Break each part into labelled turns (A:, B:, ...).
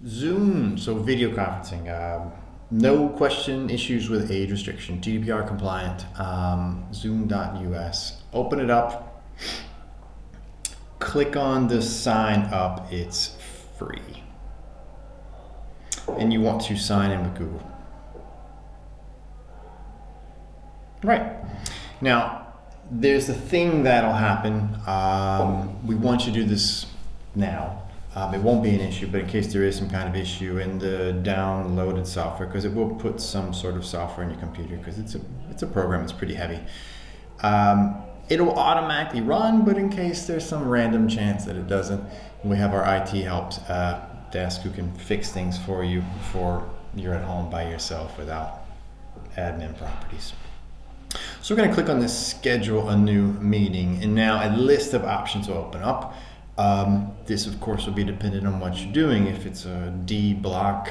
A: Zoom, so video conferencing. No question issues with age restriction, GDPR compliant, zoom.us. Open it up, click on the sign up, it's free. And you want to sign in with Google. Right. Now, there's a thing that'll happen. We want you to do this now. It won't be an issue, but in case there is some kind of issue in the downloaded software, because it will put some sort of software in your computer, because it's a program, it's pretty heavy. It'll automatically run, but in case there's some random chance that it doesn't, we have our IT help desk who can fix things for you before you're at home by yourself without admin properties. So we're going to click on this schedule a new meeting, and now a list of options will open up. This of course will be dependent on what you're doing. If it's a D block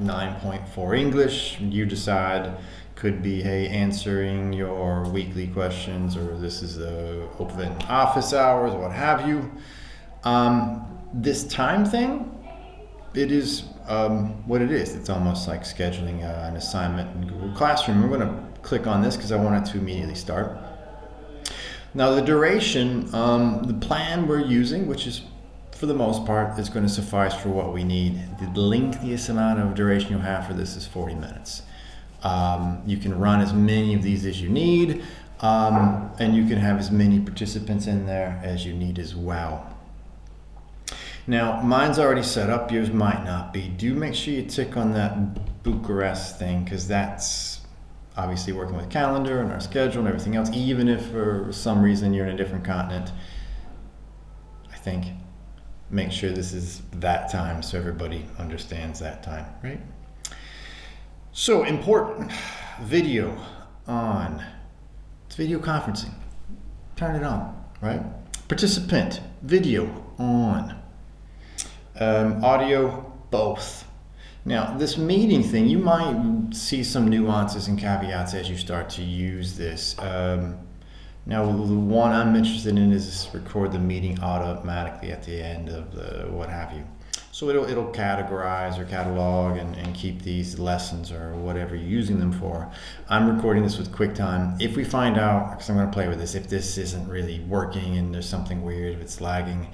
A: 9.4 English, you decide. Could be, hey, answering your weekly questions, or this is the open office hours, what have you. This time thing, it is what it is. It's almost like scheduling an assignment in Google Classroom. We're going to click on this because I want it to immediately start. Now the duration, the plan we're using, which is for the most part is going to suffice for what we need. The lengthiest amount of duration you'll have for this is 40 minutes. You can run as many of these as you need, and you can have as many participants in there as you need as well. Now, mine's already set up, yours might not be. Do make sure you tick on that Bucharest thing, because that's obviously working with calendar and our schedule and everything else, even if for some reason you're in a different continent. I think make sure this is that time so everybody understands that time, right? So important, video on. It's video conferencing. Turn it on, right? Participant, video on. Audio, both. Now, this meeting thing, you might see some nuances and caveats as you start to use this. Now, the one I'm interested in is record the meeting automatically at the end of the what have you. So it'll categorize or catalog and keep these lessons or whatever you're using them for. I'm recording this with QuickTime. If we find out, because I'm going to play with this, if this isn't really working and there's something weird, if it's lagging,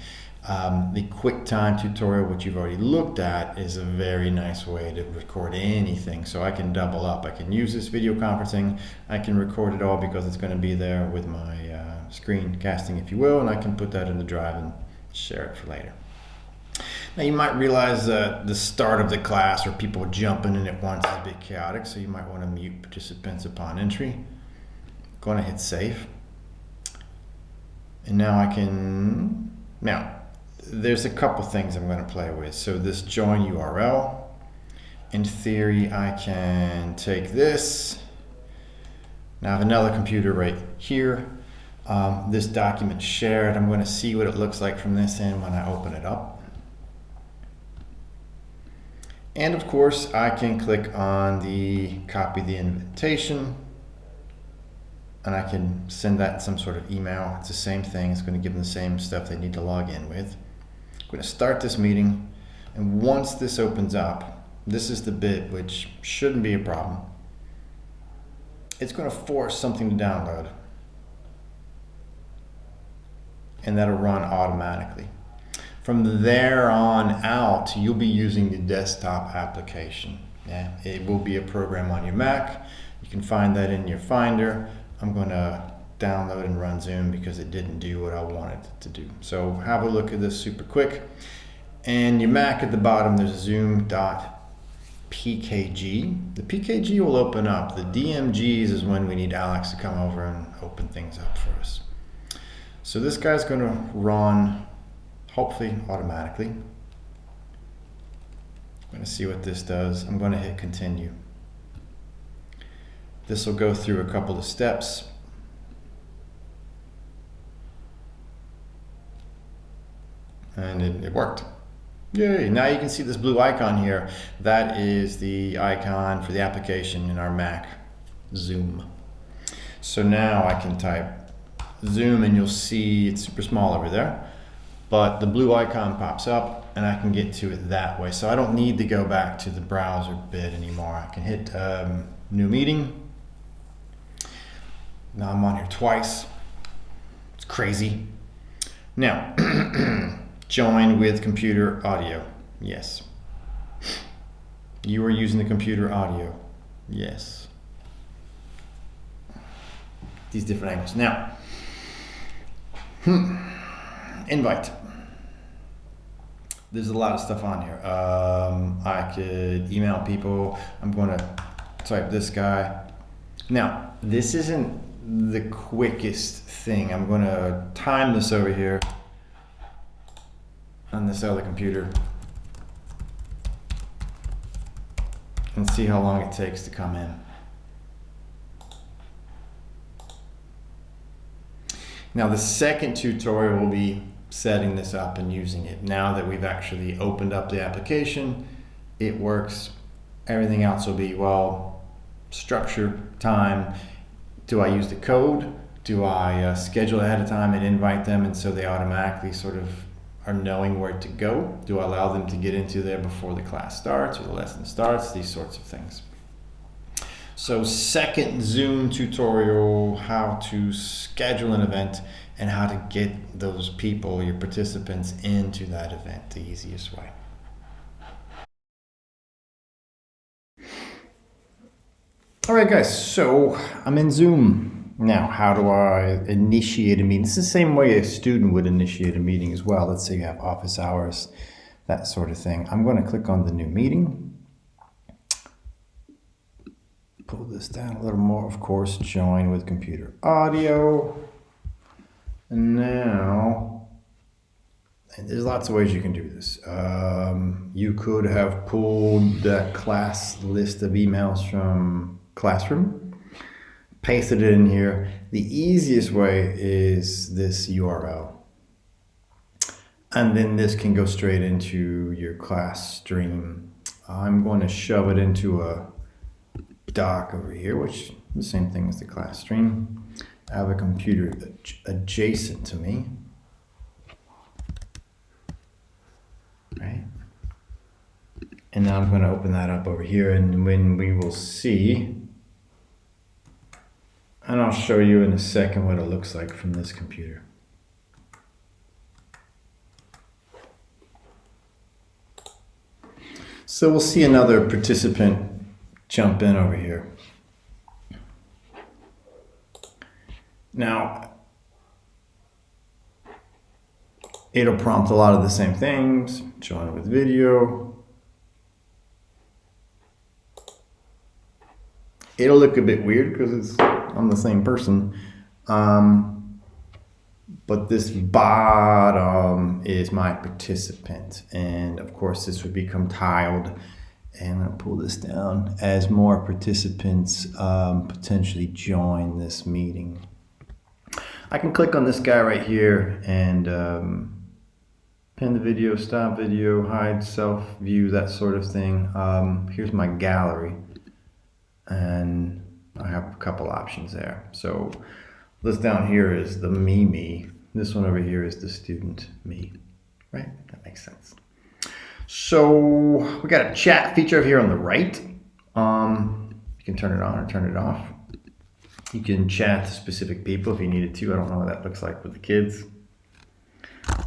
A: the QuickTime tutorial, which you've already looked at, is a very nice way to record anything. So I can double up. I can use this video conferencing. I can record it all because it's going to be there with my screen casting, if you will, and I can put that in the drive and share it for later. Now you might realize that the start of the class or people jumping in at once is a bit chaotic, so you might want to mute participants upon entry. I'm going to hit save. And now there's a couple things I'm going to play with. So this join URL, in theory I can take this. Now I have another computer right here. This document shared, I'm going to see what it looks like from this end when I open it up. And of course, I can click on the copy the invitation, and I can send that in some sort of email. It's the same thing. It's going to give them the same stuff they need to log in with. I'm going to start this meeting, and once this opens up, this is the bit which shouldn't be a problem. It's going to force something to download, and that'll run automatically. From there on out, you'll be using the desktop application. Yeah, it will be a program on your Mac. You can find that in your Finder. I'm going to download and run Zoom because it didn't do what I wanted it to do. So have a look at this super quick. And your Mac at the bottom, there's zoom.pkg. The PKG will open up. The DMGs is when we need Alex to come over and open things up for us. So this guy's going to run hopefully automatically. I'm going to see what this does. I'm going to hit continue. This will go through a couple of steps. And it worked. Yay, now you can see this blue icon here. That is the icon for the application in our Mac, Zoom. So now I can type Zoom and you'll see it's super small over there. but the blue icon pops up and I can get to it that way. So I don't need to go back to the browser bit anymore. I can hit new meeting. Now I'm on here twice. It's crazy. Now, join with computer audio. Yes. You are using the computer audio. Yes. These different angles. Now, invite. There's a lot of stuff on here. I could email people. I'm going to type this guy. Now, this isn't the quickest thing. I'm going to time this over here on this other computer and see how long it takes to come in. Now the second tutorial will be setting this up and using it. Now that we've actually opened up the application, it works. Everything else will be, well, structure, time. Do I use the code? Do I schedule ahead of time and invite them and so they automatically sort of are knowing where to go? Do I allow them to get into there before the class starts or the lesson starts? These sorts of things. So second Zoom tutorial, how to schedule an event and how to get those people, your participants, into that event the easiest way. All right, guys, so I'm in Zoom. Now, how do I initiate a meeting? It's the same way a student would initiate a meeting as well. Let's say you have office hours, that sort of thing. I'm going to click on the new meeting. Pull this down a little more, of course, join with computer audio. And now, and there's lots of ways you can do this. You could have pulled that class list of emails from Classroom, pasted it in here. The easiest way is this URL. And then this can go straight into your class stream. I'm going to shove it into a doc over here, which is the same thing as the class stream. I have a computer adjacent to me. Right? And now I'm going to open that up over here, and when we will see, and I'll show you in a second what it looks like from this computer. So we'll see another participant jump in over here. Now, it'll prompt a lot of the same things. Join with video. It'll look a bit weird because it's on the same person. But this bottom is my participant. And of course, this would become tiled. And I'm going to pull this down as more participants potentially join this meeting. I can click on this guy right here and pin the video, stop video, hide self view, that sort of thing. Here's my gallery. And I have a couple options there. So this down here is the me. This one over here is the student me, right? That makes sense. So we got a chat feature over here on the right. You can turn it on or turn it off. You can chat to specific people if you needed to. I don't know what that looks like with the kids.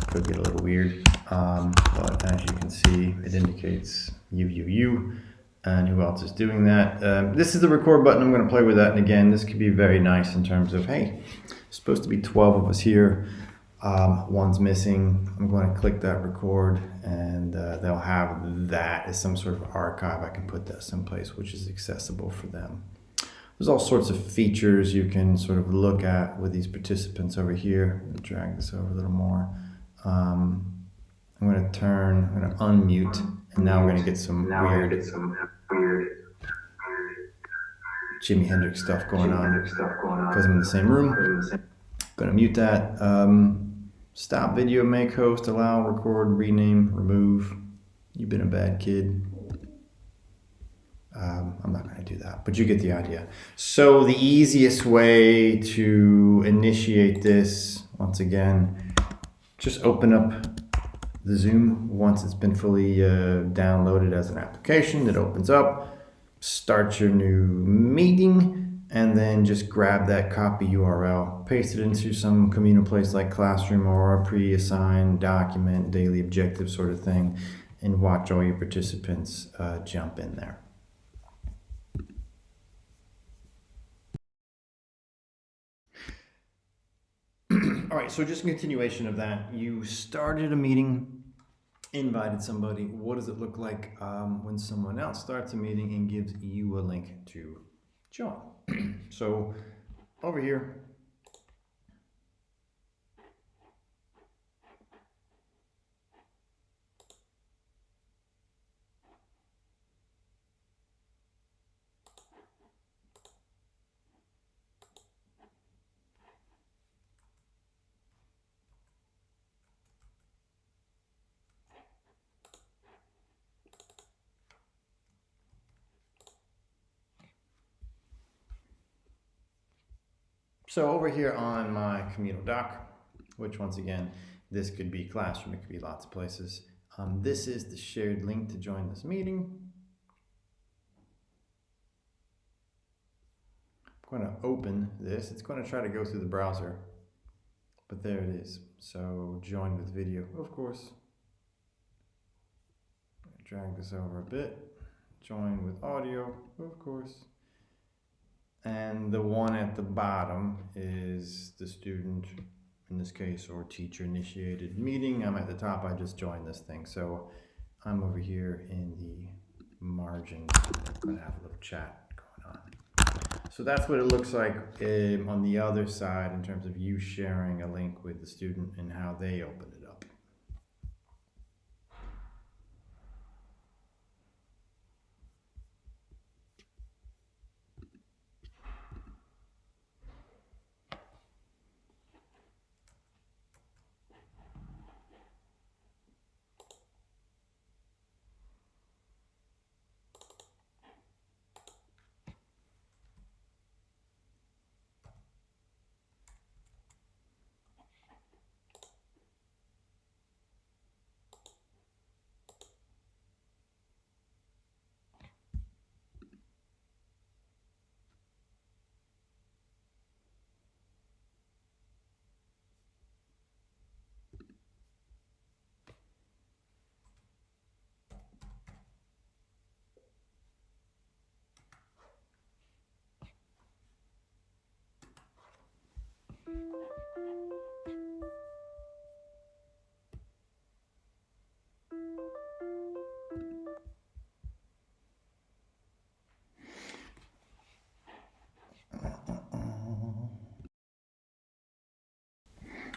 A: Could get a little weird. But as you can see, it indicates you. And who else is doing that? This is the record button. I'm going to play with that. And again, this could be very nice in terms of, hey, it's supposed to be 12 of us here. One's missing. I'm going to click that record and they'll have that as some sort of archive. I can put that someplace which is accessible for them. There's all sorts of features you can sort of look at with these participants over here. I'm going to drag this over a little more. I'm going to unmute. And now we're going to get some weird Jimi Hendrix stuff going on because I'm in the same room. Going to mute that. Stop video, make host, allow, record, rename, remove. You've been a bad kid. I'm not going to do that, but you get the idea. So the easiest way to initiate this, once again, just open up the Zoom once it's been fully downloaded as an application. It opens up, start your new meeting, and then just grab that copy URL, paste it into some communal place like Classroom or a pre-assigned document, daily objective sort of thing, and watch all your participants jump in there. All right, so just a continuation of that. You started a meeting, invited somebody. What does it look like when someone else starts a meeting and gives you a link to join? So over here, on my communal doc, which once again, this could be Classroom, it could be lots of places. This is the shared link to join this meeting. I'm going to open this. It's going to try to go through the browser, but there it is. So join with video, of course. Drag this over a bit. Join with audio, of course. And the one at the bottom is the student, in this case, or teacher initiated meeting. I'm at the top, I just joined this thing. So I'm over here in the margins. I'm gonna have a little chat going on. So that's what it looks like on the other side in terms of you sharing a link with the student and how they open it up.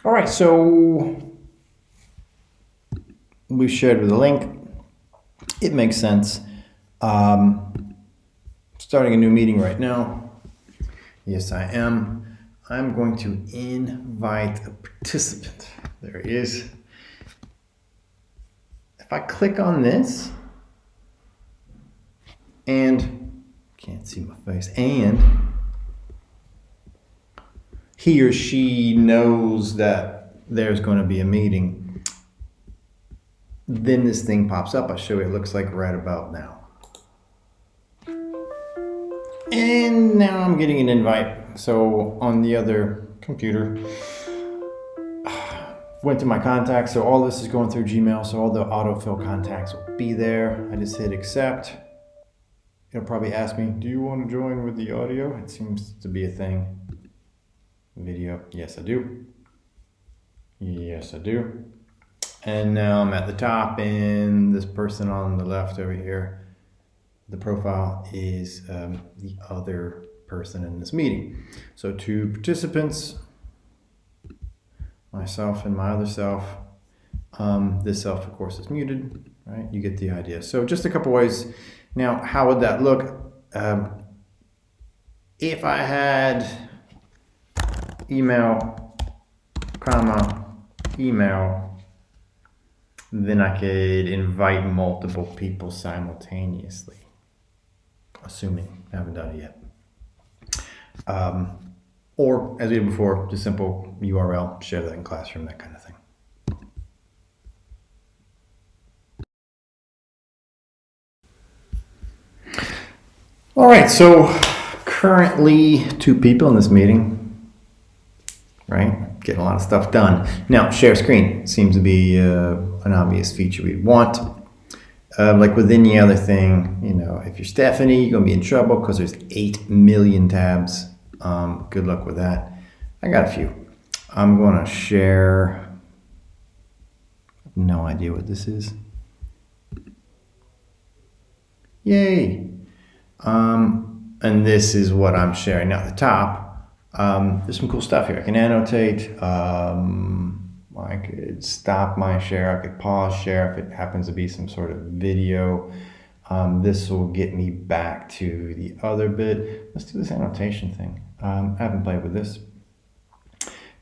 A: All right, so we shared with a link. It makes sense. Starting a new meeting right now. Yes, I am. I'm going to invite a participant. There he is. If I click on this, and can't see my face, and he or she knows that there's going to be a meeting, then this thing pops up. I'll show you. It looks like right about now. And now I'm getting an invite. So on the other computer, went to my contacts. So all this is going through Gmail. So all the autofill contacts will be there. I just hit accept. It'll probably ask me, do you want to join with the audio? It seems to be a thing. Video, yes I do. Yes I do. And now I'm at the top, and this person on the left over here, the profile is the other person in this meeting. So 2 participants, myself and my other self. This self, of course, is muted, right? You get the idea. So just a couple ways. Now, how would that look? If I had email, comma, email, then I could invite multiple people simultaneously, assuming I haven't done it yet. Or, as we did before, just simple URL, share that in Classroom, that kind of thing. All right, so currently 2 people in this meeting, right? Getting a lot of stuff done. Now, share screen seems to be an obvious feature we'd want. Like with any other thing, if you're Stephanie, you're going to be in trouble because there's 8 million tabs. Good luck with that. I got a few. I'm going to share. No idea what this is. Yay. And this is what I'm sharing. Now at the top, there's some cool stuff here. I can annotate. I could stop my share. I could pause share if it happens to be some sort of video. This will get me back to the other bit. Let's do this annotation thing. I haven't played with this.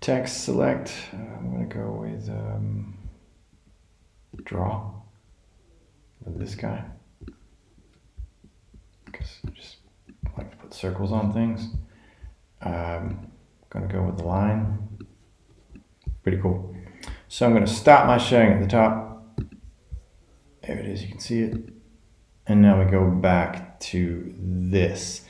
A: Text select. I'm going to go with draw with this guy. Because I just like to put circles on things. Going to go with the line. Pretty cool. So I'm going to stop my sharing at the top. There it is, you can see it. And now we go back to this.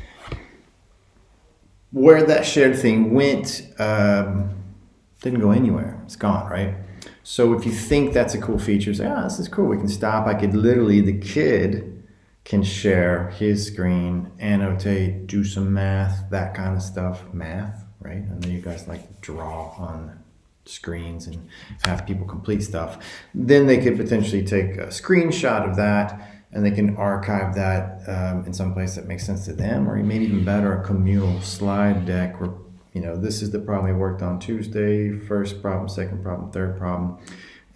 A: Where that shared thing went, didn't go anywhere. It's gone, right? So if you think that's a cool feature, say, this is cool. We can stop. I could literally, the kid can share his screen, annotate, do some math, that kind of stuff. Math, right? I know you guys like to draw on screens and have people complete stuff. Then they could potentially take a screenshot of that and they can archive that in some place that makes sense to them, or maybe even better, a communal slide deck where, this is the problem we worked on Tuesday, first problem, second problem, third problem.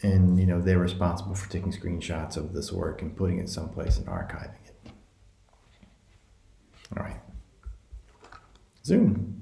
A: And, they're responsible for taking screenshots of this work and putting it someplace and archiving it. All right. Zoom.